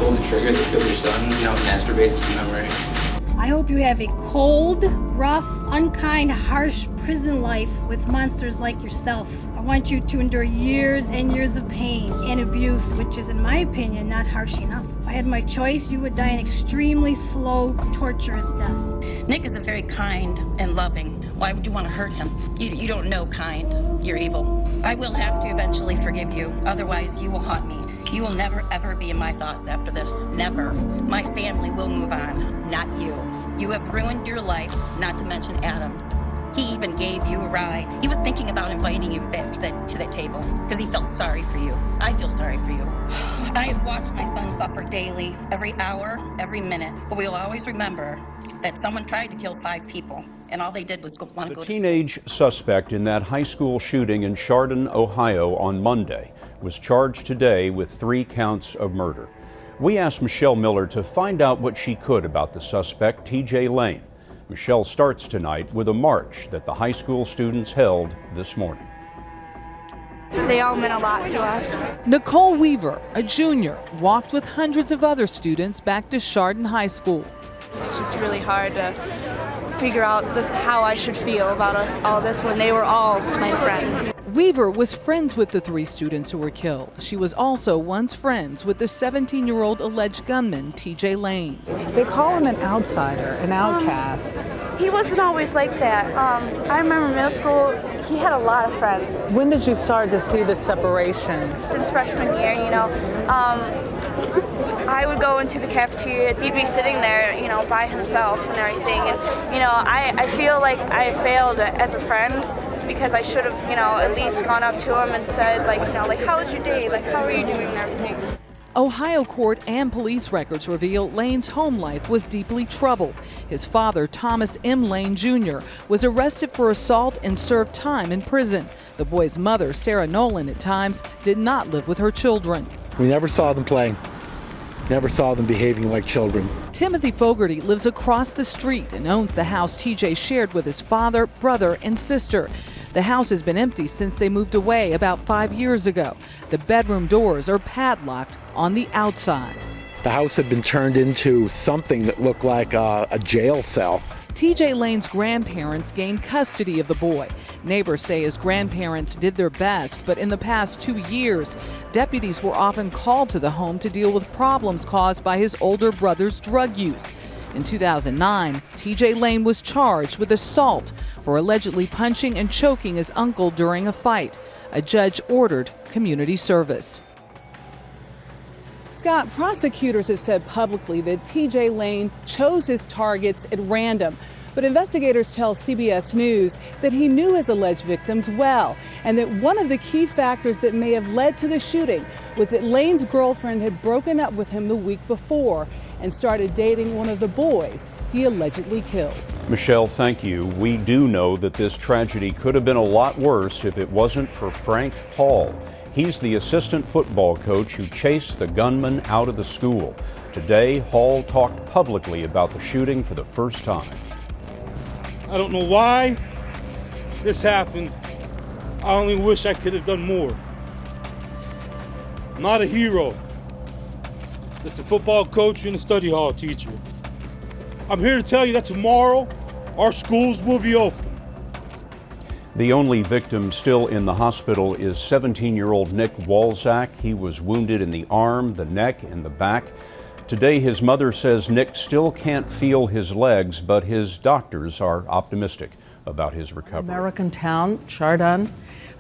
pulled the trigger that killed your son now masturbates to memory. I hope you have a cold, rough, unkind, harsh prison life with monsters like yourself. I want you to endure years and years of pain and abuse, which is, in my opinion, not harsh enough. If I had my choice, you would die an extremely slow, torturous death. Nick is a very kind and loving. Why would you want to hurt him? You don't know kind. You're evil. I will have to eventually forgive you. Otherwise, you will haunt me. You will never, ever be in my thoughts after this. Never. My family will move on, not you. You have ruined your life, not to mention Adam's. He even gave you a ride. He was thinking about inviting you back to that table because he felt sorry for you. I feel sorry for you. I have watched my son suffer daily, every hour, every minute. But we will always remember that someone tried to kill 5 people, and all they did was want to go to school. The teenage suspect in that high school shooting in Chardon, Ohio on Monday was charged today with 3 counts of murder. We asked Michelle Miller to find out what she could about the suspect, TJ Lane. Michelle starts tonight with a march that the high school students held this morning. They all meant a lot to us. Nicole Weaver, a junior, walked with hundreds of other students back to Chardon High School. It's just really hard to figure out how I should feel about all this when they were all my friends. Weaver was friends with the 3 students who were killed. She was also once friends with the 17-year-old alleged gunman, TJ Lane. They call him an outsider, an outcast. He wasn't always like that. I remember middle school, he had a lot of friends. When did you start to see the separation? Since freshman year, I would go into the cafeteria. He'd be sitting there, by himself and everything. And, I feel like I failed as a friend because I should have, at least gone up to him and said, how was your day? How are you doing and everything? Ohio court and police records reveal Lane's home life was deeply troubled. His father, Thomas M. Lane Jr., was arrested for assault and served time in prison. The boy's mother, Sarah Nolan, at times did not live with her children. We never saw them playing. Never saw them behaving like children. Timothy Fogarty lives across the street and owns the house TJ shared with his father, brother, and sister. The house has been empty since they moved away about 5 years ago. The bedroom doors are padlocked on the outside. The house had been turned into something that looked like a jail cell. TJ Lane's grandparents gained custody of the boy. Neighbors say his grandparents did their best, but in the past 2 years, deputies were often called to the home to deal with problems caused by his older brother's drug use. In 2009, TJ Lane was charged with assault for allegedly punching and choking his uncle during a fight. A judge ordered community service. Scott, prosecutors have said publicly that TJ Lane chose his targets at random. But investigators tell CBS News that he knew his alleged victims well, and that one of the key factors that may have led to the shooting was that Lane's girlfriend had broken up with him the week before and started dating one of the boys he allegedly killed. Michelle, thank you. We do know that this tragedy could have been a lot worse if it wasn't for Frank Hall. He's the assistant football coach who chased the gunman out of the school. Today, Hall talked publicly about the shooting for the first time. I don't know why this happened. I only wish I could have done more. I'm not a hero. Just a football coach and a study hall teacher. I'm here to tell you that tomorrow our schools will be open. The only victim still in the hospital is 17-year-old Nick Walczak. He was wounded in the arm, the neck, and the back. Today, his mother says Nick still can't feel his legs, but his doctors are optimistic about his recovery. American town, Chardon,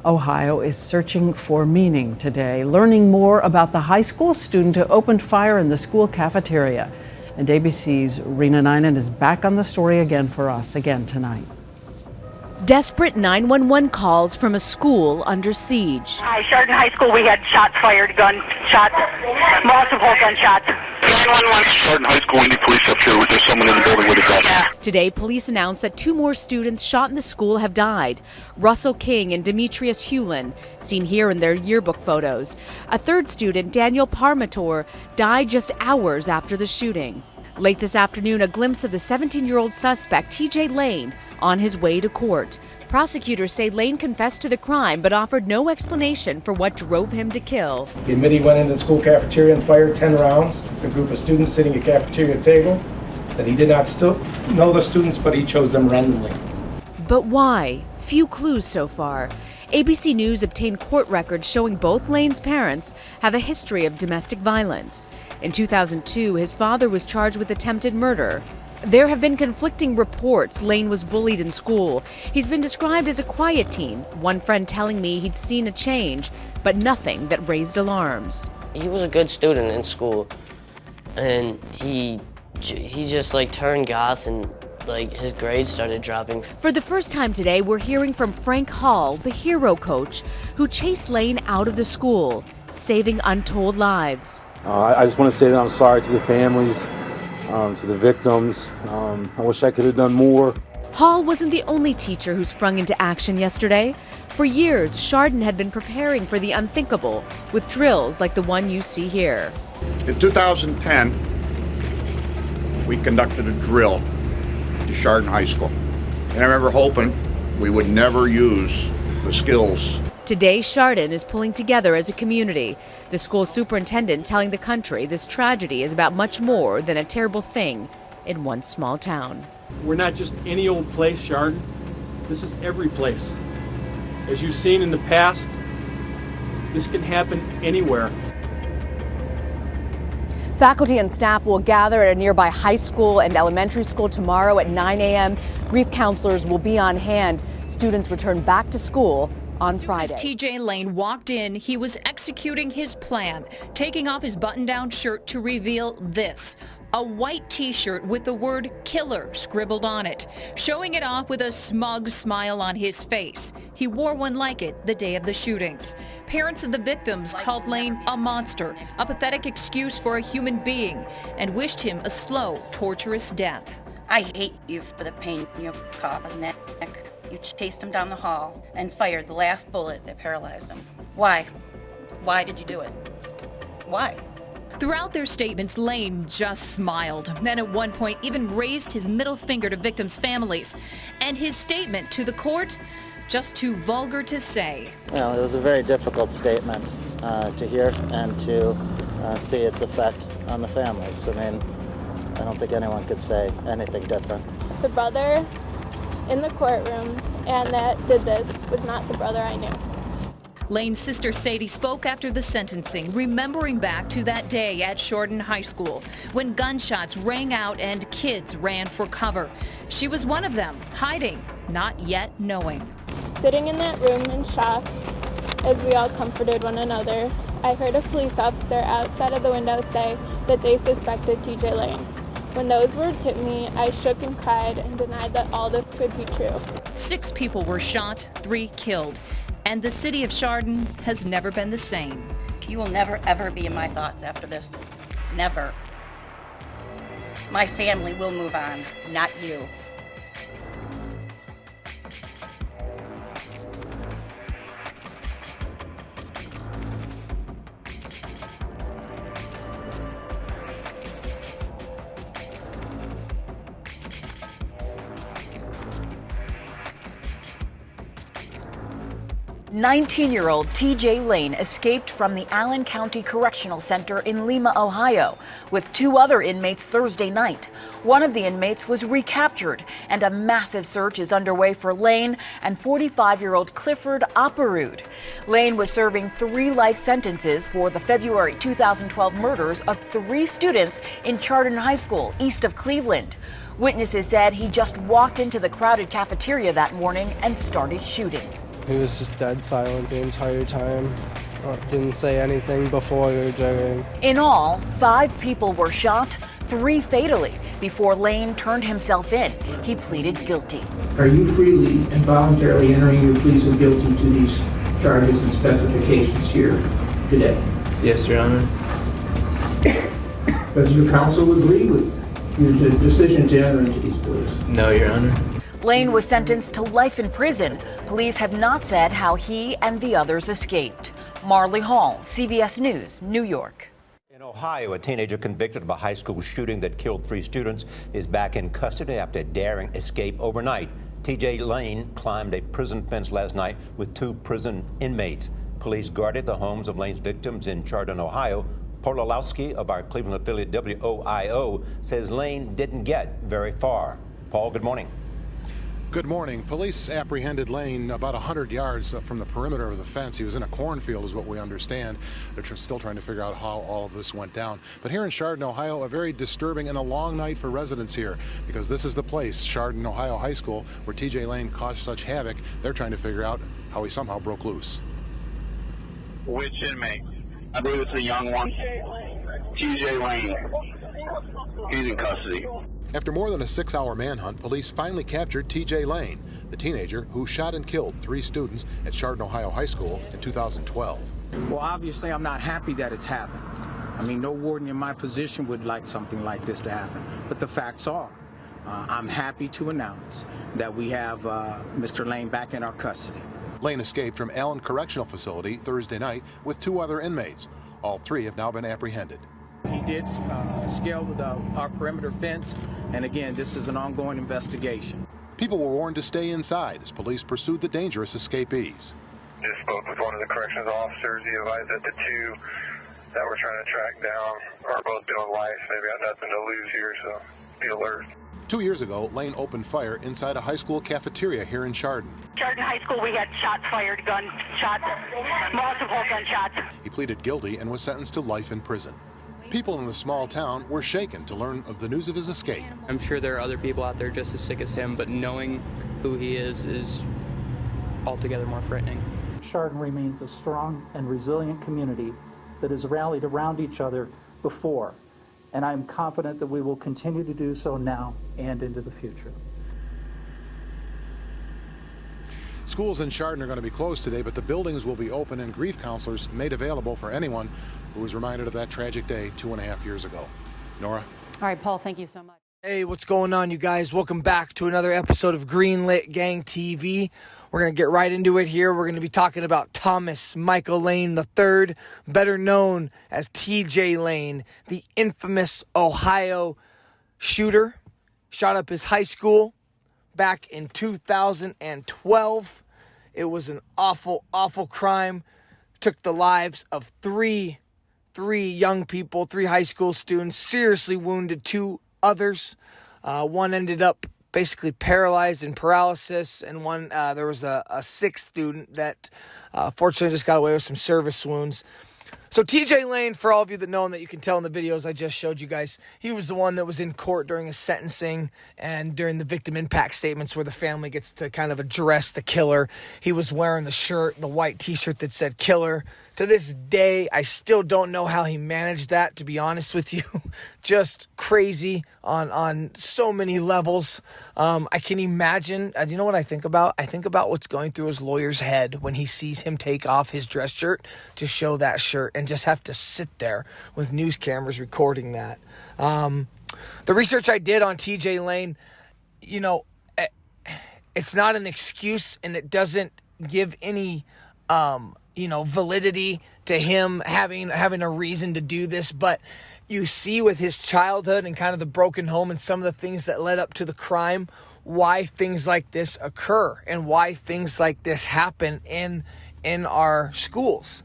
Ohio, is searching for meaning today, learning more about the high school student who opened fire in the school cafeteria. And ABC's Rena Ninan is back on the story again for us, again tonight. Desperate 911 calls from a school under siege. Hi, Chardon High School. We had shots fired, gunshots, multiple gunshots. 911. Chardon High School, we need police up here. There's someone in the building with a gun. Yeah. Today, police announced that 2 more students shot in the school have died. Russell King and Demetrius Hewlin, seen here in their yearbook photos. A 3rd student, Daniel Parmator, died just hours after the shooting. Late this afternoon, a glimpse of the 17-year-old suspect, TJ Lane, on his way to court. Prosecutors say Lane confessed to the crime but offered no explanation for what drove him to kill. He admitted he went into the school cafeteria and fired 10 rounds at a group of students sitting at the cafeteria table, that he did not still know the students, but he chose them randomly. But why? Few clues so far. ABC News obtained court records showing both Lane's parents have a history of domestic violence. In 2002, his father was charged with attempted murder. There have been conflicting reports Lane was bullied in school. He's been described as a quiet teen, one friend telling me he'd seen a change, but nothing that raised alarms. He was a good student in school, and he just turned goth and his grades started dropping. For the first time today, we're hearing from Frank Hall, the hero coach, who chased Lane out of the school, saving untold lives. I just want to say that I'm sorry to the families, to the victims. I wish I could have done more. Hall wasn't the only teacher who sprung into action yesterday. For years, Chardon had been preparing for the unthinkable with drills like the one you see here. In 2010, we conducted a drill to Chardon High School. And I remember hoping we would never use the skills. Today, Chardon is pulling together as a community. The school superintendent telling the country this tragedy is about much more than a terrible thing in one small town. We're not just any old place, Chardon. This is every place. As you've seen in the past, this can happen anywhere. Faculty and staff will gather at a nearby high school and elementary school tomorrow at 9 a.m. Grief counselors will be on hand. Students return back to school on Friday. As TJ Lane walked in, he was executing his plan, taking off his button-down shirt to reveal this. A white t-shirt with the word killer scribbled on it, showing it off with a smug smile on his face. He wore one like it the day of the shootings. Parents of the victims called Lane a monster, a pathetic excuse for a human being, and wished him a slow, torturous death. I hate you for the pain you've caused, Nick. You chased him down the hall and fired the last bullet that paralyzed him. Why? Why did you do it? Why? Throughout their statements, Lane just smiled, and at one point even raised his middle finger to victims' families. And his statement to the court, just too vulgar to say. Well, it was a very difficult statement to hear and to see its effect on the families. I mean, I don't think anyone could say anything different. The brother in the courtroom and that did this was not the brother I knew. Lane's sister Sadie spoke after the sentencing, remembering back to that day at Chardon High School when gunshots rang out and kids ran for cover. She was one of them, hiding, not yet knowing. Sitting in that room in shock as we all comforted one another, I heard a police officer outside of the window say that they suspected TJ Lane. When those words hit me, I shook and cried and denied that all this could be true. 6 people were shot, 3 killed. And the city of Chardon has never been the same. You will never, ever be in my thoughts after this. Never. My family will move on, not you. "19-year-old TJ Lane escaped from the Allen County Correctional Center in Lima, Ohio, with 2 other inmates Thursday night. One of the inmates was recaptured, and a massive search is underway for Lane and 45-year-old Clifford Opperud. Lane was serving 3 life sentences for the February 2012 murders of 3 students in Chardon High School, east of Cleveland. Witnesses said he just walked into the crowded cafeteria that morning and started shooting. He was just dead silent the entire time. Didn't say anything before or during. In all, 5 people were shot, 3 fatally, before Lane turned himself in. He pleaded guilty. Are you freely and voluntarily entering your pleas of guilty to these charges and specifications here today? Yes, Your Honor. Does your counsel agree with your decision to enter into these pleas? No, Your Honor. Lane was sentenced to life in prison. Police have not said how he and the others escaped. Marley Hall, CBS News, New York. In Ohio, a teenager convicted of a high school shooting that killed 3 students is back in custody after daring escape overnight. TJ Lane climbed a prison fence last night with 2 prison inmates. Police guarded the homes of Lane's victims in Chardon, Ohio. Paul Olowski of our Cleveland affiliate WOIO says Lane didn't get very far. Paul, good morning. Good morning. Police apprehended Lane about 100 yards from the perimeter of the fence. He was in a cornfield is what we understand. They're still trying to figure out how all of this went down. But here in Chardon, Ohio, a very disturbing and a long night for residents here, because this is the place, Chardon, Ohio High School, where TJ Lane caused such havoc. They're trying to figure out how he somehow broke loose. Which inmate? I believe it's the young one. TJ Lane. He's in custody. After more than a 6-hour manhunt, police finally captured TJ Lane, the teenager who shot and killed 3 students at Chardon, Ohio High School in 2012. Well, obviously, I'm not happy that it's happened. I mean, no warden in my position would like something like this to happen. But the facts are, I'm happy to announce that we have Mr. Lane back in our custody. Lane escaped from Allen Correctional Facility Thursday night with 2 other inmates. All 3 have now been apprehended. He did scale our perimeter fence, and again, this is an ongoing investigation. People were warned to stay inside as police pursued the dangerous escapees. Just spoke with one of the corrections officers. He advised that the 2 that we're trying to track down are both doing life. They've got nothing to lose here, so be alert. 2 years ago, Lane opened fire inside a high school cafeteria here in Chardon. Chardon High School, we had shots fired, gunshots, multiple gunshots. He pleaded guilty and was sentenced to life in prison. People in the small town were shaken to learn of the news of his escape. I'm sure there are other people out there just as sick as him, but knowing who he is altogether more frightening. Chardon remains a strong and resilient community that has rallied around each other before, and I'm confident that we will continue to do so now and into the future. Schools in Chardon are going to be closed today, but the buildings will be open and grief counselors made available for anyone who was reminded of that tragic day 2.5 years ago. Nora? All right, Paul, thank you so much. Hey, what's going on, you guys? Welcome back to another episode of Greenlit Gang TV. We're going to get right into it here. We're going to be talking about Thomas Michael Lane III, better known as TJ Lane, the infamous Ohio shooter. Shot up his high school back in 2012. It was an awful, awful crime. Took the lives of three young people, 3 high school students, seriously wounded 2 others. One ended up basically paralyzed and paralysis, and one there was a 6th student that fortunately just got away with some service wounds. So TJ Lane, for all of you that know him, that you can tell in the videos I just showed you guys, he was the one that was in court during his sentencing and during the victim impact statements where the family gets to kind of address the killer. He was wearing the shirt, the white t-shirt that said killer. To this day, I still don't know how he managed that, to be honest with you. Just crazy on so many levels. I can imagine, you know what I think about? I think about what's going through his lawyer's head when he sees him take off his dress shirt to show that shirt and just have to sit there with news cameras recording that. The research I did on TJ Lane, you know, it's not an excuse, and it doesn't give any validity to him having a reason to do this, but you see with his childhood and kind of the broken home and some of the things that led up to the crime, why things like this occur and why things like this happen in our schools.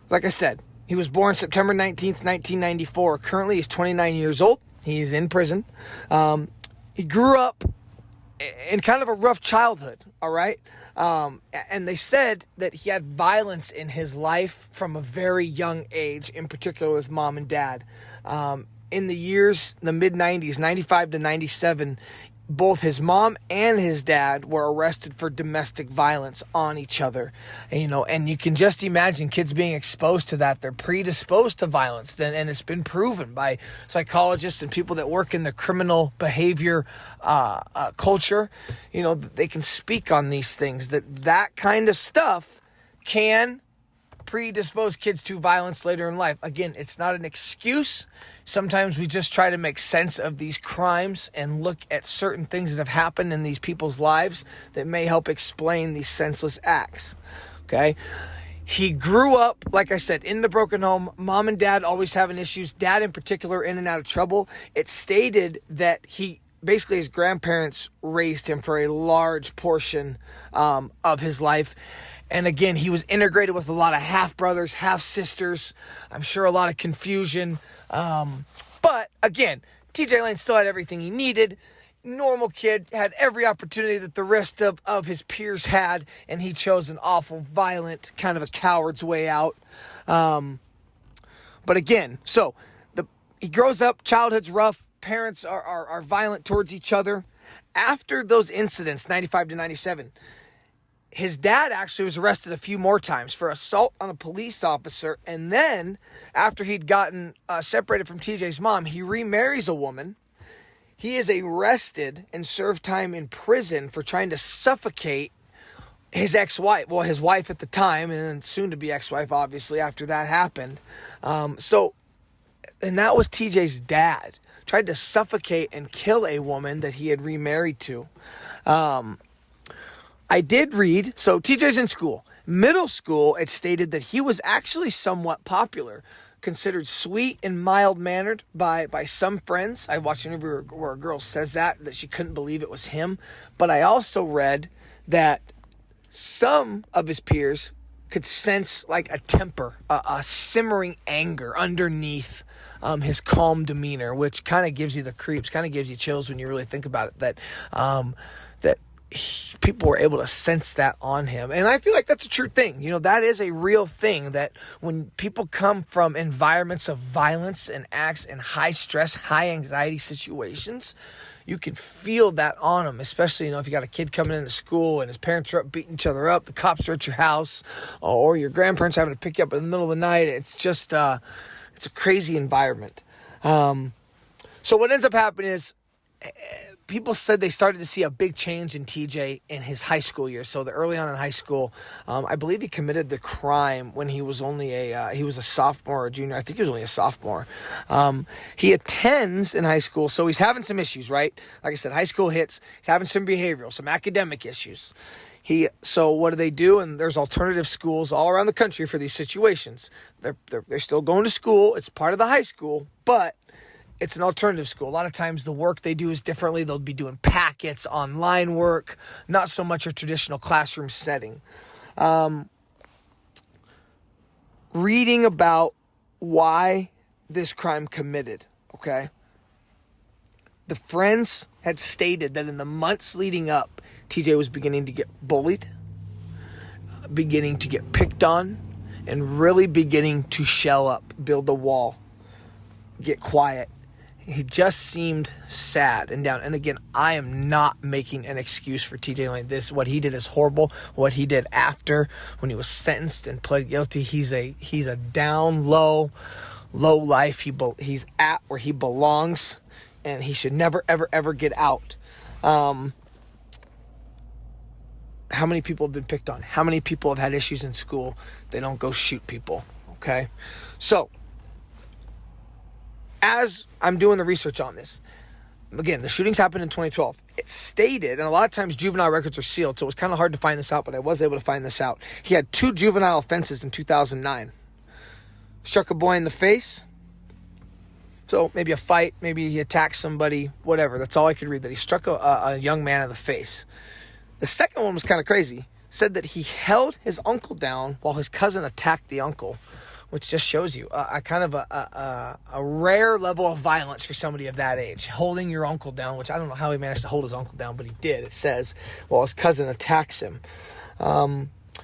Like I said, he was born September 19th, 1994. Currently, he's 29 years old. He's in prison. He grew up in kind of a rough childhood, all right? And they said that he had violence in his life from a very young age, in particular with mom and dad. In the mid-90s, 95 to 97, both his mom and his dad were arrested for domestic violence on each other. And you can just imagine kids being exposed to that. They're predisposed to violence, and it's been proven by psychologists and people that work in the criminal behavior culture. They can speak on these things, that kind of stuff can predispose kids to violence later in life. Again, it's not an excuse. Sometimes we just try to make sense of these crimes and look at certain things that have happened in these people's lives that may help explain these senseless acts. Okay? He grew up, like I said, in the broken home. Mom and dad always having issues. Dad in particular in and out of trouble. It's stated that he basically his grandparents raised him for a large portion of his life. And again, he was integrated with a lot of half-brothers, half-sisters. I'm sure a lot of confusion. But again, TJ Lane still had everything he needed. Normal kid, had every opportunity that the rest of his peers had, and he chose an awful, violent, kind of a coward's way out. But again, so he grows up, childhood's rough, parents are violent towards each other. After those incidents, 95 to 97, his dad actually was arrested a few more times for assault on a police officer. And then after he'd gotten separated from TJ's mom, he remarries a woman. He is arrested and served time in prison for trying to suffocate his ex-wife. Well, his wife at the time, and then soon to be ex-wife, obviously, after that happened. And that was TJ's dad. Tried to suffocate and kill a woman that he had remarried to. I did read, so TJ's in school. Middle school, it stated that he was actually somewhat popular, considered sweet and mild-mannered by some friends. I watched an interview where a girl says that she couldn't believe it was him. But I also read that some of his peers could sense like a temper, a simmering anger underneath his calm demeanor, which kind of gives you the creeps, kind of gives you chills when you really think about it, that people were able to sense that on him. And I feel like that's a true thing. You know, that is a real thing, that when people come from environments of violence and acts in high stress, high anxiety situations, you can feel that on them, especially, you know, if you got a kid coming into school and his parents are up beating each other up, the cops are at your house, or your grandparents having to pick you up in the middle of the night. It's just, it's a crazy environment. So what ends up happening is, people said they started to see a big change in TJ in his high school years. So early on in high school, I believe he committed the crime when he was only he was a sophomore or junior. I think he was only a sophomore. He attends in high school, so he's having some issues, right? Like I said, high school hits. He's having some behavioral, some academic issues. So what do they do? And there's alternative schools all around the country for these situations. They're still going to school. It's part of the high school, but it's an alternative school. A lot of times the work they do is differently. They'll be doing packets, online work, not so much a traditional classroom setting. Reading about why this crime committed, okay? The friends had stated that in the months leading up, TJ was beginning to get bullied, beginning to get picked on, and really beginning to shell up, build the wall, get quiet. He just seemed sad and down. And again, I am not making an excuse for TJ Lane. What he did is horrible. What he did after, when he was sentenced and pled guilty, he's a down, low life. He's at where he belongs, and he should never, ever, ever get out. How many people have been picked on? How many people have had issues in school? They don't go shoot people, okay? So, as I'm doing the research on this, again, the shootings happened in 2012. It stated, and a lot of times juvenile records are sealed, so it was kind of hard to find this out, but I was able to find this out. He had 2 juvenile offenses in 2009. Struck a boy in the face. So maybe a fight, maybe he attacked somebody, whatever. That's all I could read, that he struck a young man in the face. The second one was kind of crazy. Said that he held his uncle down while his cousin attacked the uncle, which just shows you a kind of a rare level of violence for somebody of that age. Holding your uncle down, which I don't know how he managed to hold his uncle down, but he did, it says, while his cousin attacks him.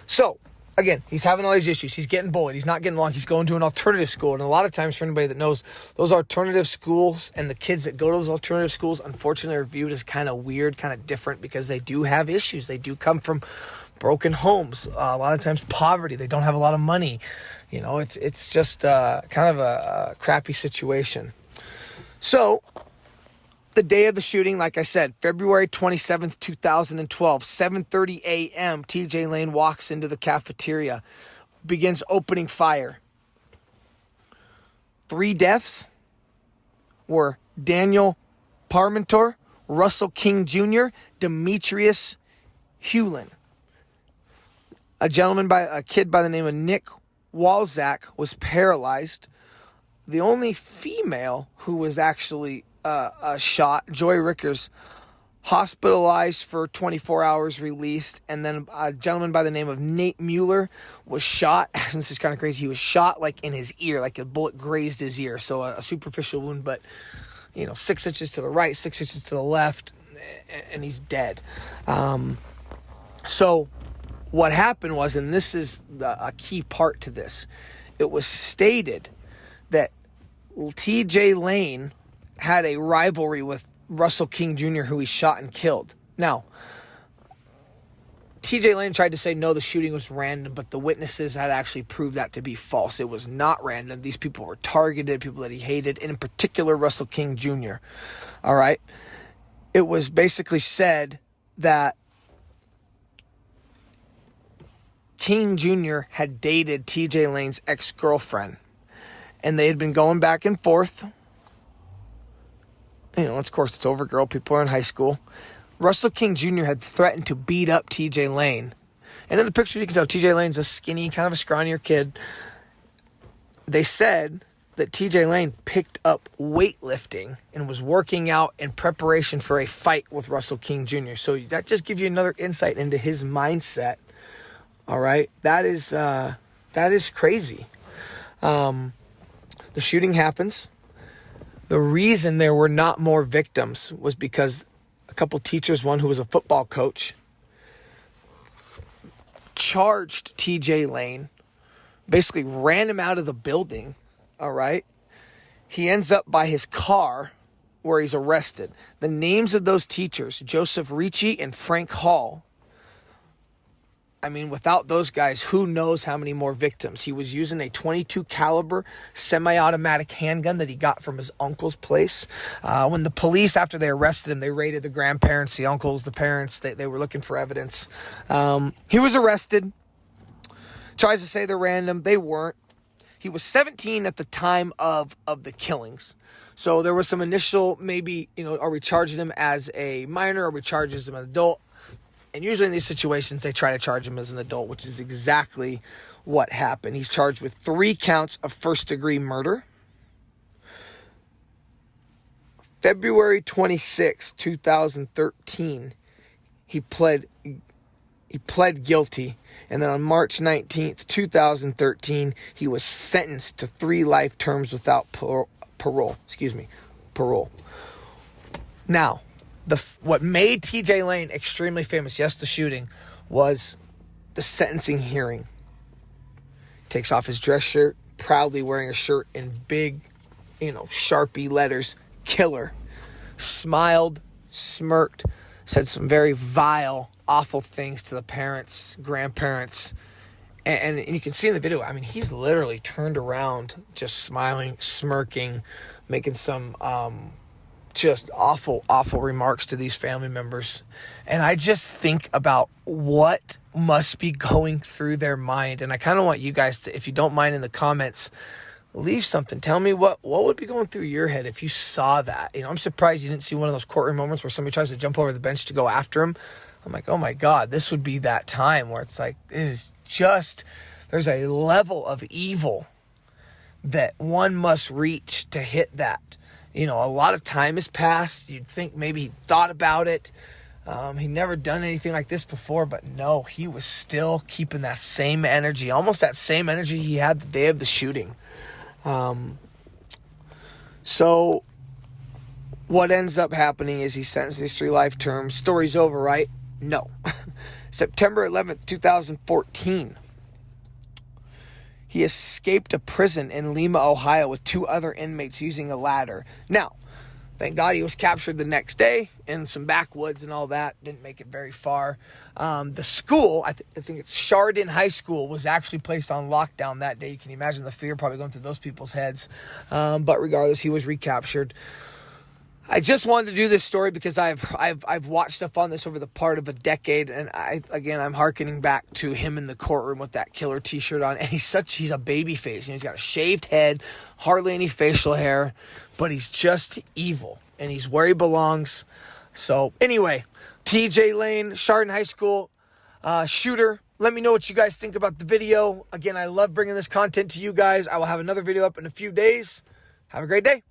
So, again, he's having all these issues. He's getting bullied. He's not getting along. He's going to an alternative school. And a lot of times, for anybody that knows, those alternative schools and the kids that go to those alternative schools, unfortunately, are viewed as kind of weird, kind of different, because they do have issues. They do come from broken homes. A lot of times, poverty. They don't have a lot of money. You know, it's just kind of a crappy situation. So, the day of the shooting, like I said, February 27th, 2012, 7:30 a.m., TJ Lane walks into the cafeteria, begins opening fire. 3 deaths were Daniel Parmentor, Russell King Jr., Demetrius Hewlin. A kid by the name of Nick Walzak was paralyzed. The only female who was actually shot. Joy Rickers hospitalized for 24 hours, released. And then a gentleman by the name of Nate Mueller was shot. This is kind of crazy. He was shot like in his ear, like a bullet grazed his ear. So a superficial wound, but 6 inches to the right, 6 inches to the left, and he's dead. So what happened was, and this is a key part to this, it was stated that TJ Lane had a rivalry with Russell King Jr., who he shot and killed. Now, TJ Lane tried to say, no, the shooting was random, but the witnesses had actually proved that to be false. It was not random. These people were targeted, people that he hated, and in particular, Russell King Jr. All right? It was basically said that King Jr. had dated TJ Lane's ex-girlfriend, and they had been going back and forth. Of course, it's over, girl. People are in high school. Russell King Jr. had threatened to beat up TJ Lane. And in the picture, you can tell TJ Lane's a skinny, kind of a scrawnier kid. They said that TJ Lane picked up weightlifting and was working out in preparation for a fight with Russell King Jr. So that just gives you another insight into his mindset. All right? That is crazy. The shooting happens. The reason there were not more victims was because a couple teachers, one who was a football coach, charged TJ Lane, basically ran him out of the building, all right? He ends up by his car where he's arrested. The names of those teachers, Joseph Ricci and Frank Hall, I mean, without those guys, who knows how many more victims. He was using a .22 caliber semi-automatic handgun that he got from his uncle's place. When the police, after they arrested him, they raided the grandparents, the uncles, the parents. They were looking for evidence. He was arrested. Tries to say they're random. They weren't. He was 17 at the time of the killings. So there was some initial, maybe, are we charging him as a minor? Are we charging him as an adult? And usually in these situations, they try to charge him as an adult, which is exactly what happened. He's charged with 3 counts of first-degree murder. February 26, 2013, he pled guilty. And then on March 19th, 2013, he was sentenced to 3 life terms without parole. Now, what made TJ Lane extremely famous, yes, the shooting, was the sentencing hearing. Takes off his dress shirt, proudly wearing a shirt in big, Sharpie letters, killer. Smiled, smirked, said some very vile, awful things to the parents, grandparents. And you can see in the video, I mean, he's literally turned around, just smiling, smirking, making some just awful remarks to these family members. And I just think about what must be going through their mind. And I kind of want you guys to, if you don't mind, in the comments, leave something. Tell me what would be going through your head if you saw that. I'm surprised you didn't see one of those courtroom moments where somebody tries to jump over the bench to go after him. I'm like, oh my God, this would be that time where it's like, it is just, there's a level of evil that one must reach to hit that. A lot of time has passed. You'd think maybe he thought about it. He'd never done anything like this before, but no, he was still keeping that same energy, almost that same energy he had the day of the shooting. So what ends up happening is he's sentenced to these 3 life terms. Story's over, right? No. September 11th, 2014. He escaped a prison in Lima, Ohio with 2 other inmates using a ladder. Now, thank God he was captured the next day in some backwoods and all that. Didn't make it very far. The school, I think it's Chardon High School, was actually placed on lockdown that day. You can imagine the fear probably going through those people's heads. But regardless, he was recaptured. I just wanted to do this story because I've watched stuff on this over the part of a decade, and I'm hearkening back to him in the courtroom with that killer T-shirt on, and he's a baby face. He's got a shaved head, hardly any facial hair, but he's just evil, and he's where he belongs. So anyway, TJ Lane, Chardon High School shooter. Let me know what you guys think about the video. Again, I love bringing this content to you guys. I will have another video up in a few days. Have a great day.